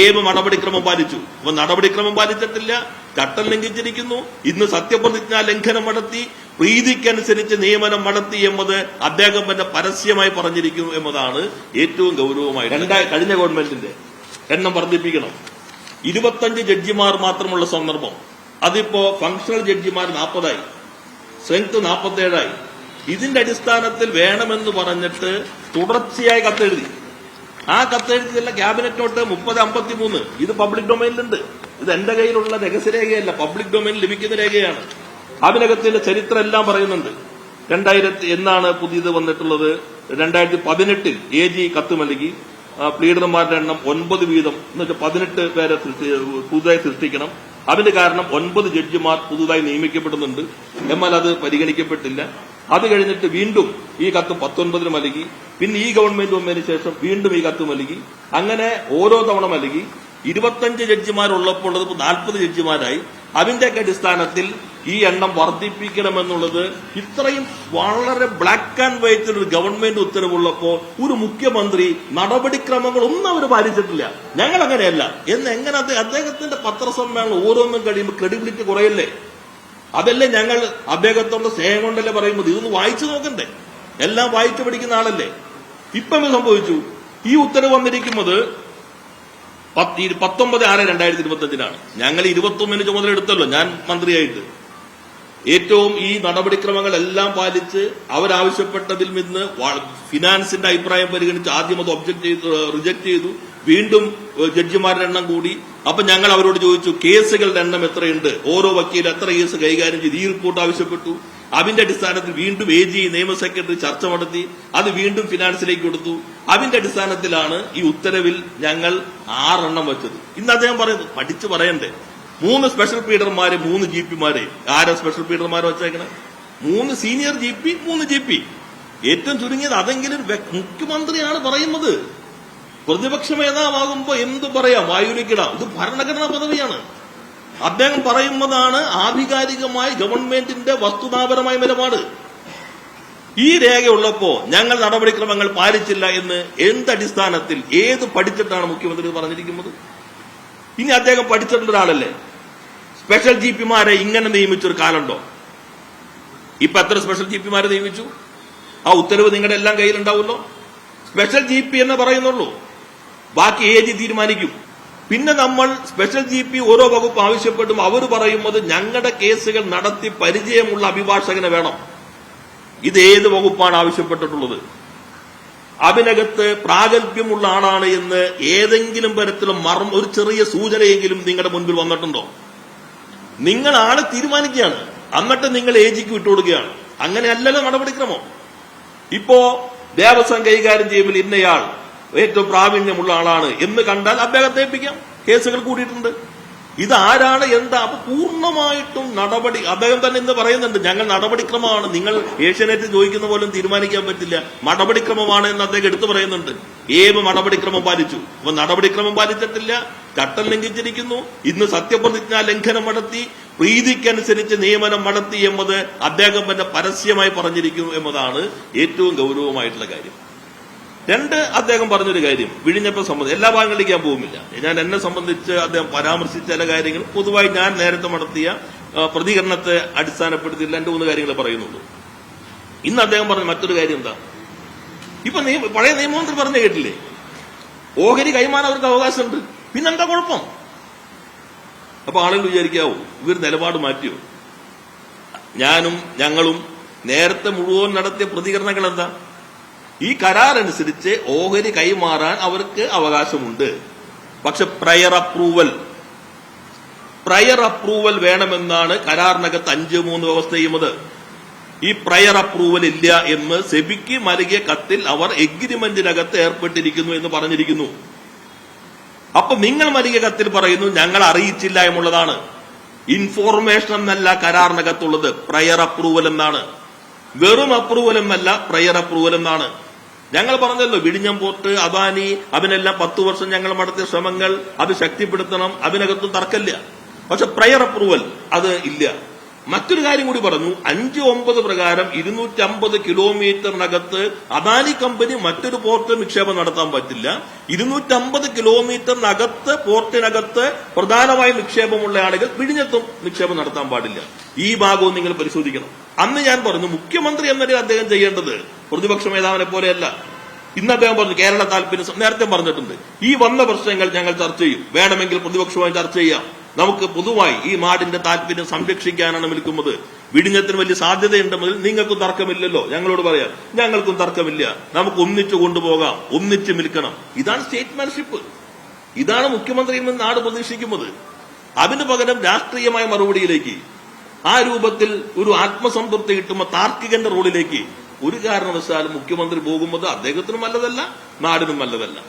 ഏത് നടപടിക്രമം പാലിച്ചു? അപ്പൊ നടപടിക്രമം പാലിച്ചിട്ടില്ല, ചട്ടം ലംഘിച്ചിരിക്കുന്നു. ഇന്ന് സത്യപ്രതിജ്ഞാ ലംഘനം നടത്തി, പ്രീതിക്കനുസരിച്ച് നിയമനം നടത്തി എന്നത് അദ്ദേഹം തന്നെ പരസ്യമായി പറഞ്ഞിരിക്കുന്നു എന്നതാണ് ഏറ്റവും ഗൗരവമായി. കഴിഞ്ഞ ഗവൺമെന്റിന്റെ എണ്ണം വർദ്ധിപ്പിക്കണം. 25 ജഡ്ജിമാർ മാത്രമുള്ള സന്ദർഭം, അതിപ്പോ ഫങ്ഷണൽ ജഡ്ജിമാർ 40ആയി, സ്ട്രെങ്ത് 47ആയി. ഇതിന്റെ അടിസ്ഥാനത്തിൽ വേണമെന്ന് പറഞ്ഞിട്ട് തുടർച്ചയായി കത്തെഴുതി. ആ കത്തെഴുതിയല്ല ക്യാബിനറ്റ് നോട്ട് 3053. ഇത് പബ്ലിക് ഡൊമൈനിലുണ്ട്. ഇത് എന്റെ കയ്യിലുള്ള രഹസ്യരേഖയല്ല, പബ്ലിക് ഡൊമൈനിൽ ലഭിക്കുന്ന രേഖയാണ്. അതിനകത്തിന്റെ ചരിത്രം എല്ലാം പറയുന്നുണ്ട്. 2000 എന്നാണ് പുതിയത് വന്നിട്ടുള്ളത്. 2018 AG കത്ത് നൽകി. പ്ലീഡർമാരുടെ എണ്ണം 9 വീതം എന്നുവെച്ചാൽ 18 പേരെ പുതുതായി സൃഷ്ടിക്കണം. അതിന് കാരണം 9 ജഡ്ജിമാർ പുതുതായി നിയമിക്കപ്പെടുന്നുണ്ട്. എന്നാൽ അത് പരിഗണിക്കപ്പെട്ടില്ല. അത് കഴിഞ്ഞിട്ട് വീണ്ടും ഈ കത്ത് 19 നൽകി. പിന്നെ ഈ ഗവൺമെന്റ് വന്നതിന് ശേഷം വീണ്ടും ഈ കത്ത് നൽകി. അങ്ങനെ ഓരോ തവണ നൽകി. 25 ജഡ്ജിമാരുള്ളപ്പോൾ അത് 40 ജഡ്ജിമാരായി. അതിന്റെയൊക്കെ അടിസ്ഥാനത്തിൽ ഈ എണ്ണം വർദ്ധിപ്പിക്കണമെന്നുള്ളത് ഇത്രയും വളരെ ബ്ലാക്ക് ആൻഡ് വൈറ്റ് ഒരു ഗവൺമെന്റ് ഉത്തരവുള്ളപ്പോ ഒരു മുഖ്യമന്ത്രി നടപടിക്രമങ്ങളൊന്നും അവർ പാലിച്ചിട്ടില്ല. ഞങ്ങൾ അങ്ങനെയല്ല എന്ന് എങ്ങനെ അദ്ദേഹത്തിന്റെ പത്രസമ്മേളനം ഓരോന്നും കഴിയുമ്പോൾ ക്രെഡിബിലിറ്റി കുറയല്ലേ? അതല്ലേ ഞങ്ങൾ അദ്ദേഹത്തോട് സ്നേഹം കൊണ്ടല്ലേ പറയുന്നത്. ഇതൊന്ന് വായിച്ചു നോക്കണ്ടേ? എല്ലാം വായിച്ചു പഠിക്കുന്ന ആളല്ലേ. ഇപ്പം സംഭവിച്ചു, ഈ ഉത്തരവ് വന്നിരിക്കുന്നത് 19/6/2025 ഞങ്ങൾ 21 ചുമതല എടുത്തല്ലോ ഞാൻ മന്ത്രിയായിട്ട്. ഏറ്റവും ഈ നടപടിക്രമങ്ങളെല്ലാം പാലിച്ച് അവരാവശ്യപ്പെട്ടതിൽ നിന്ന് ഫിനാൻസിന്റെ അഭിപ്രായം പരിഗണിച്ച് ആദ്യം അത് റിജക്ട് ചെയ്തു. വീണ്ടും ജഡ്ജിമാരുടെ എണ്ണം കൂടി. അപ്പൊ ഞങ്ങൾ അവരോട് ചോദിച്ചു കേസുകളുടെ എണ്ണം എത്രയുണ്ട്, ഓരോ വക്കീൽ എത്ര കേസ് കൈകാര്യം ചെയ്ത്, ഈ റിപ്പോർട്ട് ആവശ്യപ്പെട്ടു. അതിന്റെ അടിസ്ഥാനത്തിൽ വീണ്ടും AG നിയമ സെക്രട്ടറി ചർച്ച നടത്തി. അത് വീണ്ടും ഫിനാൻസിലേക്ക് കൊടുത്തു. അതിന്റെ അടിസ്ഥാനത്തിലാണ് ഈ ഉത്തരവിൽ ഞങ്ങൾ 6 എണ്ണം വെച്ചത്. ഇന്ന് അദ്ദേഹം പറയുന്നത് പഠിച്ചു പറയണ്ടേ. 3 സ്പെഷ്യൽ പീഡർമാര്, 3 GP-മാരെ. ആരാ സ്പെഷ്യൽ പീഡർമാരെ വെച്ചേക്കണേ? 3 senior GP, 3 GP. ഏറ്റവും ചുരുങ്ങിയത് അതെങ്കിലും മുഖ്യമന്ത്രിയാണ് പറയുന്നത്. പ്രതിപക്ഷ നേതാവാകുമ്പോ എന്ത് പറയാം, വായുവിലേക്കിടാം. ഇത് ഭരണഘടനാ പദവിയാണ്. അദ്ദേഹം പറയുന്നതാണ് ആധികാരികമായി ഗവൺമെന്റിന്റെ വസ്തുതാപരമായ നിലപാട്. ഈ രേഖയുള്ളപ്പോ ഞങ്ങൾ നടപടിക്രമങ്ങൾ പാലിച്ചില്ല എന്ന് എന്തടിസ്ഥാനത്തിൽ, ഏത് പഠിച്ചിട്ടാണ് മുഖ്യമന്ത്രി പറഞ്ഞിരിക്കുന്നത്? ഇനി അദ്ദേഹം പഠിച്ചിട്ടുള്ള ഒരാളല്ലേ. സ്പെഷ്യൽ GP-മാരെ ഇങ്ങനെ നിയമിച്ചൊരു കാലുണ്ടോ? ഇപ്പൊ എത്ര സ്പെഷ്യൽ GP-മാരെ നിയമിച്ചു? ആ ഉത്തരവ് നിങ്ങളുടെ എല്ലാം കയ്യിലുണ്ടാവുമല്ലോ. സ്പെഷ്യൽ GP എന്ന് പറയുന്നുള്ളൂ, ബാക്കി AG തീരുമാനിക്കും. പിന്നെ നമ്മൾ സ്പെഷ്യൽ GP ഓരോ വകുപ്പ് ആവശ്യപ്പെടും. അവർ പറയുന്നത് ഞങ്ങളുടെ കേസുകൾ നടത്തി പരിചയമുള്ള അഭിഭാഷകനെ വേണം. ഇത് ഏത് വകുപ്പാണ് ആവശ്യപ്പെട്ടിട്ടുള്ളത്? അതിനകത്ത് പ്രാഗൽഭ്യമുള്ള ആളാണ് എന്ന് ഏതെങ്കിലും തരത്തിലും ഒരു ചെറിയ സൂചനയെങ്കിലും നിങ്ങളുടെ മുൻപിൽ വന്നിട്ടുണ്ടോ? നിങ്ങൾ ആളെ തീരുമാനിക്കുകയാണ്, എന്നിട്ട് നിങ്ങൾ AG-ക്ക് വിട്ടുകൊടുക്കുകയാണ്. അങ്ങനെയല്ലല്ലോ നടപടിക്രമം. ഇപ്പോ ദേവസ്വം കൈകാര്യം ചെയ്യുമ്പോൾ ഇന്നയാൾ ഏറ്റവും പ്രാവീണ്യമുള്ള ആളാണ് എന്ന് കണ്ടാൽ അദ്ദേഹത്തെ ഏൽപ്പിക്കാം. കേസുകൾ കൂടിയിട്ടുണ്ട്. ഇതാരാണ് എന്താ? അപ്പൊ പൂർണ്ണമായിട്ടും നടപടി അദ്ദേഹം തന്നെ ഇന്ന് പറയുന്നുണ്ട്, ഞങ്ങൾ നടപടിക്രമമാണ്, നിങ്ങൾ ഏഷ്യാനെറ്റ് ചോദിക്കുന്ന പോലും തീരുമാനിക്കാൻ പറ്റില്ല, നടപടിക്രമമാണ് എന്ന് അദ്ദേഹം എടുത്തു പറയുന്നുണ്ട്. ഏത് നടപടിക്രമം പാലിച്ചു? അപ്പൊ നടപടിക്രമം പാലിച്ചിട്ടില്ല, ചട്ടം ലംഘിച്ചിരിക്കുന്നു. ഇന്ന് സത്യപ്രതിജ്ഞാ ലംഘനം നടത്തി, പ്രീതിക്കനുസരിച്ച് നിയമനം നടത്തി എന്നത് അദ്ദേഹം തന്നെ പരസ്യമായി പറഞ്ഞിരിക്കുന്നു എന്നതാണ് ഏറ്റവും ഗൗരവമായിട്ടുള്ള കാര്യം. 2, അദ്ദേഹം പറഞ്ഞൊരു കാര്യം വിഴിഞ്ഞപ്പം സംബന്ധിച്ച്, എല്ലാ ഭാഗങ്ങളിലേക്ക് ഞാൻ പോകുന്നില്ല. ഞാൻ എന്നെ സംബന്ധിച്ച് അദ്ദേഹം പരാമർശിച്ച ചില കാര്യങ്ങൾ പൊതുവായി ഞാൻ നേരത്തെ നടത്തിയ പ്രതികരണത്തെ അടിസ്ഥാനപ്പെടുത്തി 2-3 കാര്യങ്ങൾ പറയുന്നുള്ളൂ. ഇന്ന് അദ്ദേഹം പറഞ്ഞ മറ്റൊരു കാര്യം എന്താ? ഇപ്പൊ പഴയ നിയമമന്ത്രി പറഞ്ഞു കേട്ടില്ലേ, ഓഹരി കൈമാറാൻ അവർക്ക് അവകാശമുണ്ട്, പിന്നെന്താ കുഴപ്പം? അപ്പൊ ആളുകൾ വിചാരിക്കാവൂ ഇവർ നിലപാട് മാറ്റിയോ? ഞങ്ങളും നേരത്തെ മുഴുവൻ നടത്തിയ പ്രതികരണങ്ങൾ എന്താ? ഈ കരാർ അനുസരിച്ച് ഓഹരി കൈമാറാൻ അവർക്ക് അവകാശമുണ്ട്. പക്ഷെ പ്രയർ അപ്രൂവൽ വേണമെന്നാണ് കരാറിനകത്ത് 5(3) വ്യവസ്ഥ ചെയ്യുന്നത്. ഈ പ്രയർ അപ്രൂവൽ ഇല്ല എന്ന് സെബിക്ക് നൽകിയ കത്തിൽ അവർ എഗ്രിമെന്റിനകത്ത് ഏർപ്പെട്ടിരിക്കുന്നു എന്ന് പറഞ്ഞിരിക്കുന്നു. അപ്പൊ നിങ്ങൾ നൽകിയ കത്തിൽ പറയുന്നു ഞങ്ങൾ അറിയിച്ചില്ല എന്നുള്ളതാണ്. ഇൻഫോർമേഷൻ എന്നല്ല കരാറിനകത്തുള്ളത്, പ്രയർ അപ്രൂവൽ എന്നാണ്. വെറും അപ്രൂവൽ എന്നല്ല, പ്രയർ അപ്രൂവൽ എന്നാണ്. ഞങ്ങൾ പറഞ്ഞല്ലോ, വിഴിഞ്ഞം പോർട്ട്, അദാനി, അതിനെല്ലാം 10 വർഷം ഞങ്ങൾ നടത്തിയ ശ്രമങ്ങൾ, അത് ശക്തിപ്പെടുത്തണം, അതിനകത്തും തർക്കമില്ല. പക്ഷെ പ്രയർ അപ്രൂവൽ അത് ഇല്ല. മറ്റൊരു കാര്യം കൂടി പറഞ്ഞു. 5.9 പ്രകാരം 250 കിലോമീറ്ററിനകത്ത് അദാനി കമ്പനി മറ്റൊരു പോർട്ട് നിക്ഷേപം നടത്താൻ പറ്റില്ല. 250 കിലോമീറ്ററിനകത്ത് പോർട്ടിനകത്ത് പ്രധാനമായും നിക്ഷേപമുള്ള ആളുകൾ വിഴിഞ്ഞത്തും നിക്ഷേപം നടത്താൻ പാടില്ല. ഈ ഭാഗവും നിങ്ങൾ പരിശോധിക്കണം. അന്ന് ഞാൻ പറഞ്ഞു, മുഖ്യമന്ത്രി എന്ന നിലയിൽ അദ്ദേഹം ചെയ്യേണ്ടത് പ്രതിപക്ഷ മേധാവിനെ പോലെയല്ല. ഇന്ന് അദ്ദേഹം പറഞ്ഞു കേരള താല്പര്യം നേരത്തെ പറഞ്ഞിട്ടുണ്ട്. ഈ വന്ന പ്രശ്നങ്ങൾ ഞങ്ങൾ ചർച്ച ചെയ്യും, വേണമെങ്കിൽ പ്രതിപക്ഷവുമായി ചർച്ച ചെയ്യാം. നമുക്ക് പൊതുവായി ഈ നാടിന്റെ താല്പര്യം സംരക്ഷിക്കാനാണ് വിളിക്കുന്നത്. വിഴിഞ്ഞത്തിന് വലിയ സാധ്യതയുണ്ടെങ്കിൽ നിങ്ങൾക്കും തർക്കമില്ലല്ലോ, ഞങ്ങളോട് പറയാം. ഞങ്ങൾക്കും തർക്കമില്ല, നമുക്ക് ഒന്നിച്ചു കൊണ്ടുപോകാം, ഒന്നിച്ച് നിൽക്കണം. ഇതാണ് സ്റ്റേറ്റ്മാൻഷിപ്പ്. ഇതാണ് മുഖ്യമന്ത്രിയിൽ നിന്ന് നാട് പ്രതീക്ഷിക്കുന്നത്. അതിനു പകരം രാഷ്ട്രീയമായ മറുപടിയിലേക്ക്, ആ രൂപത്തിൽ ഒരു ആത്മസംതൃപ്തി കിട്ടുമ്പോൾ താർക്കികന്റെ റോളിലേക്ക് ഒരു കാരണവശാലും മുഖ്യമന്ത്രി പോകുന്നത് അദ്ദേഹത്തിനും നല്ലതല്ല, നാടിനും നല്ലതല്ല.